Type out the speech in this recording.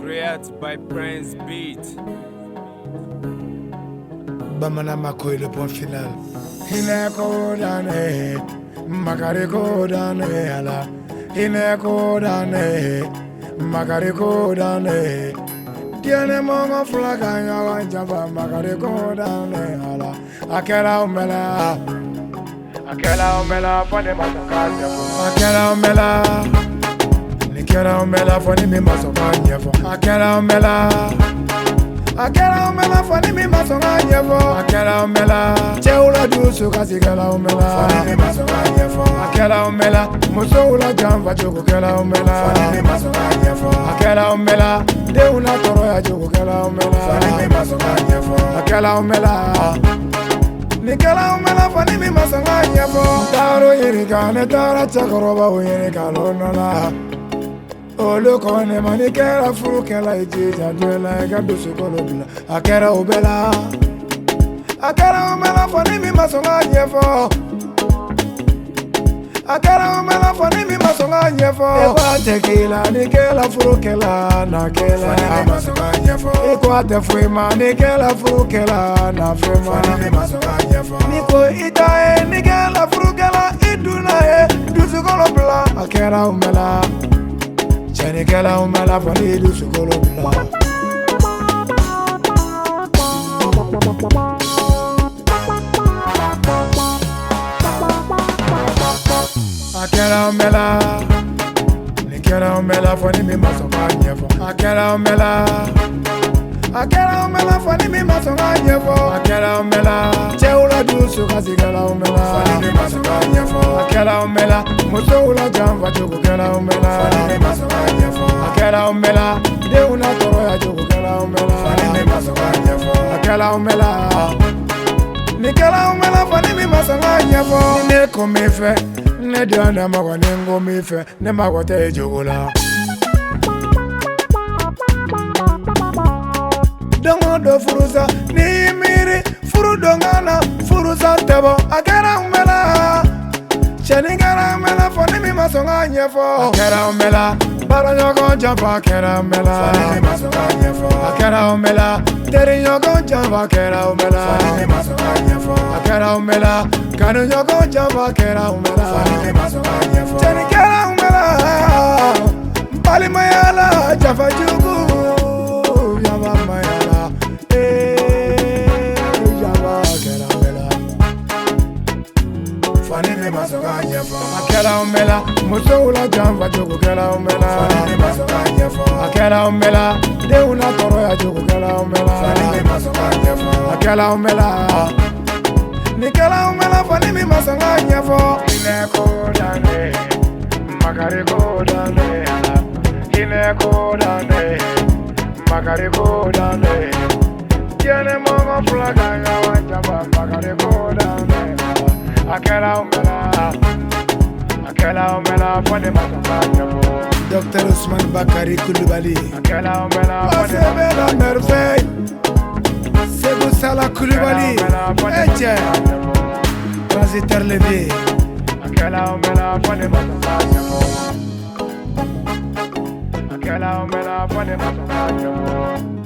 Created by Prince Beat. Bamana Makoy, le point final. Ineko dane, makareko dane ala. Ineko dane, makareko dane. Tiene mongo flaga nyawa java makareko dane ala. Akela umela fone masokanya fo. Akela umela, nikela umela fone mi masokanya fo. Akela umela fani mi masonga nyefo. Akela umela cheula dusu kasi kela umela fani mi masonga nyefo. Akela umela muso ula jamva choko kela umela fani mi masonga nyefo. Akela umela de una toro ya choko kela umela fani mi masonga nyefo. Akela umela nikela umela fani mi masonga nyefo. Taro yirika ne tara chakoroba uyirika lonala. Olo kone mani kera furu kela ijija duela ega dusu kolobila. Akera umela fani mi masonga nyefo. Akera umela fani mi masonga nyefo. Eba tequila ni kela furu kela na kela fani mi masonga nyefo. Ikwa te fuima ni kela furu kela na fuima fani mi masonga nyefo. Niko itae ni kela furu kela iduna e dusu kolobila. Akera umela Chenikela umela fani dusu kolobila. Akela umela, nikela umela fani mi masonga nyefo. Akela umela fani mi masonga nyefo. Akela umela cheula dusu kasi kela umela fani mi masonga nyefo. Akela umela muso ula jamva choko kela umela fani mi masonga nyefo. Akela umela de una toro ya choko kela umela fani mi masonga nyefo. Akela umela nikela umela fani mi masonga nyefo. Ne komefe ne diana mago nengo mefe ne mago te jogola. Dongo do furusa ni miri furu dongana furusa tebo. Akela umela Chenigara umela fani mi masonga nyefo. Akela umela baranyogo java. Akela umela fani mi masonga nyefo. Akela umela teriyogo java. Akela umela fani mi masonga nyefo. Akela umela kanunyogo java. Akela umela fani mi masonga nyefo. Chenigara umela mpali mayala java jugu java mayala java. Akela umela fani mi masonga nyefo. Akela umela muso ula jamva choko kela umela fani mi masonga nyefo. Akela umela de una toro ya choko kela umela fani mi masonga nyefo. Akela umela nikela umela fani mi masonga nyefo. Ineko dane makareko dane ala. Ineko dane makareko dane. Tiene mongo flaga nyawa jaba makareko dane ala. Akela umela fani masonga nyefo. Dr Ousmane Bakary Coulibaly. Akela umela fani masonga merveille. Sebou Salah Coulibaly. Eche Transitaire levé. Akela umela fani masonga nyefo. Akela umela fani masonga nyefo.